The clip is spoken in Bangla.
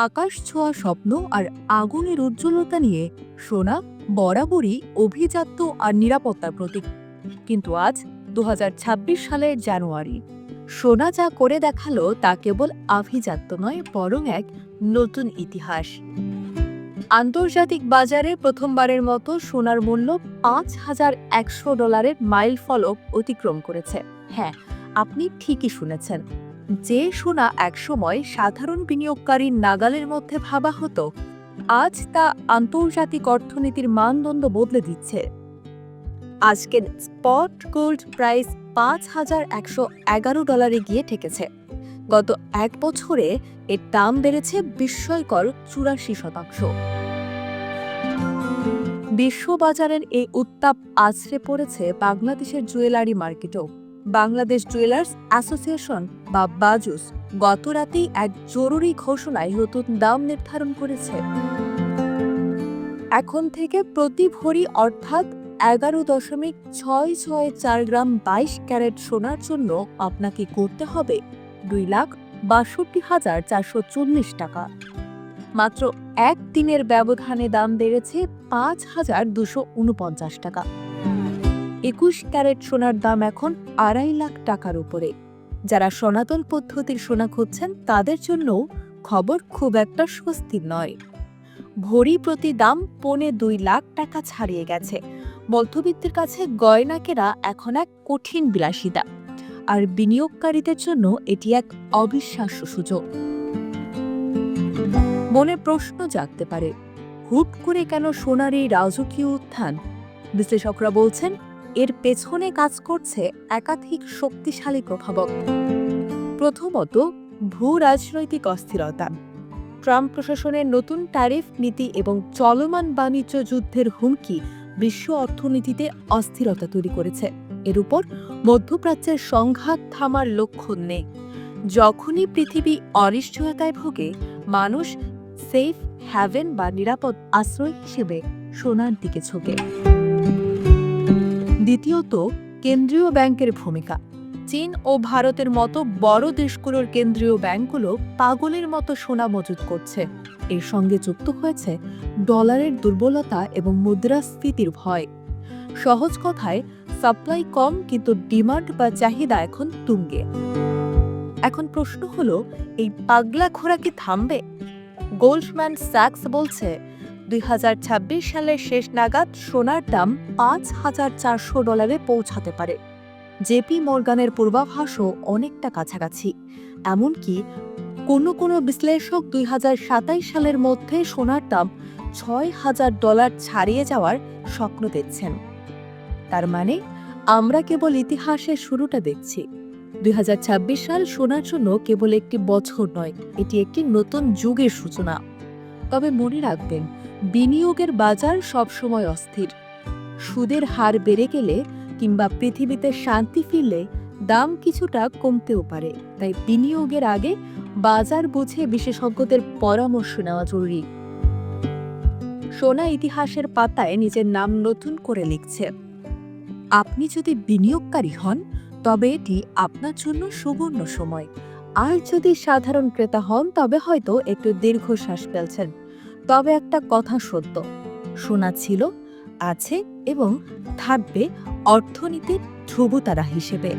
আকাশ ছোঁয়া স্বপ্ন আর আগুনের উজ্জ্বলতা নিয়ে সোনা বরাবরই অভিজাত্য আর নিরাপত্তার প্রতীক। কিন্তু আজ ২০২৬ সালের জানুয়ারি সোনা যা করে দেখালো তা কেবল আভিজাত্য নয়, বরং এক নতুন ইতিহাস। আন্তর্জাতিক বাজারে প্রথমবারের মতো সোনার মূল্য $৫,১০০ মাইল ফলক অতিক্রম করেছে। হ্যাঁ, আপনি ঠিকই শুনেছেন। যে সোনা একসময় সাধারণ বিনিয়োগকারীর নাগালের মধ্যে ভাবা হতো, আজ তা আন্তর্জাতিক অর্থনীতির মানদণ্ড বদলে দিচ্ছে। আজকের স্পট গোল্ড প্রাইস $৫,১১০ গিয়ে ঠেকেছে। গত এক বছরে এর দাম বেড়েছে বিস্ময়কর ৮৪%। বিশ্ববাজারের এই উত্তাপ আছড়ে পড়েছে বাংলাদেশের জুয়েলারি মার্কেটেও। বাংলাদেশ জুয়েলার্স অ্যাসোসিয়েশন বা বাজুস গত রাতেই এক জরুরি ঘোষণায় নতুন দাম নির্ধারণ করেছে। এখন থেকে প্রতি ভরি অর্থাৎ ১১.৬৬৪ গ্রাম ২২ ক্যারেট সোনার জন্য আপনাকে করতে হবে ২,৬২,৪৪০ টাকা। মাত্র এক দিনের ব্যবধানে দাম বেড়েছে ৫,২৪৯ টাকা। ২১ ক্যারেট সোনার দাম এখন ২.৫ লাখ টাকার উপরে। যারা সনাতন পদ্ধতির সোনা খুঁজছেন তাদের জন্যও খবর খুব একটা স্বস্তির নয়। ভরি প্রতি দাম ২.৫ লাখ টাকা ছাড়িয়ে গেছে। মধ্যবিত্তের কাছে গয়না কেনা এখন এক কঠিন বিলাসিতা, আর বিনিয়োগকারীদের জন্য এটি এক অবিশ্বাস্য সুযোগ। মনে প্রশ্ন জাগতে পারে, হুট করে কেন সোনার এই রাজকীয় উত্থান? বিশ্লেষকরা বলছেন, এর পেছনে কাজ করছে একাধিক শক্তিশালী প্রভাবক। প্রথমত, ভূ রাজনৈতিক অস্থিরতা। ট্রাম্প প্রশাসনের নতুন ট্যারিফ নীতি এবং চলমান বাণিজ্য যুদ্ধের হুমকি বিশ্ব অর্থনীতিতে অস্থিরতা তৈরি করেছে। এর উপর মধ্যপ্রাচ্যের সংঘাত থামার লক্ষণ নেই। যখনই পৃথিবী অনিশ্চয়তায় ভোগে, মানুষ সেফ হ্যাভেন বা নিরাপদ আশ্রয় হিসেবে সোনার দিকে ঝোঁকে। দ্বিতীয়ত, কেন্দ্রীয় ব্যাংকের ভূমিকা। চীন ও ভারতের মতো বড় দেশগুলোর কেন্দ্রীয় ব্যাংকগুলো পাগলের মতো সোনা মজুত করছে। এর সঙ্গে যুক্ত হয়েছে ডলারের দুর্বলতা এবং মুদ্রাস্ফীতির ভয়। সহজ কথায়, সাপ্লাই কম কিন্তু ডিমান্ড বা চাহিদা এখন তুঙ্গে। এখন প্রশ্ন হলো, এই পাগলা ঘোড়া কি থামবে? গোল্ডম্যান স্যাক্স বলছে, ২০২৬ সালের শেষ নাগাদ সোনার দাম $৫,৪০০ পৌঁছাতে পারে। জেপি মর্গানের পূর্বাভাসও অনেকটা কাছাকাছি। এমনকি কোনো বিশ্লেষক ২০২৭ সালের মধ্যে সোনার দাম $৬,০০০ ছাড়িয়ে যাওয়ার স্বপ্ন দেখছেন। তার মানে আমরা কেবল ইতিহাসের শুরুটা দেখছি। ২০২৬ সাল সোনার জন্য কেবল একটি বছর নয়, এটি একটি নতুন যুগের সূচনা। তবে মনে রাখবেন, বিনিয়োগের বাজার সবসময় অস্থির। সুদের হার বেড়ে গেলে কিংবা পৃথিবীতে শান্তি ফিরলে দাম কিছুটা কমতেও পারে। তাই বিনিয়োগের আগে বাজার বুঝে বিশেষজ্ঞদের পরামর্শ নেওয়া জরুরি। সোনা ইতিহাসের পাতায় নিজের নাম নতুন করে লিখছে। আপনি যদি বিনিয়োগকারী হন, তবে এটি আপনার জন্য সুবর্ণ সময়। আর যদি সাধারণ ক্রেতা হন, তবে হয়তো একটু দীর্ঘশ্বাস ফেলছেন। তবে একটা কথা সত্য, সোনা ছিল, আছে এবং থাকবে অর্থনীতির ধ্রুবতারা হিসেবে।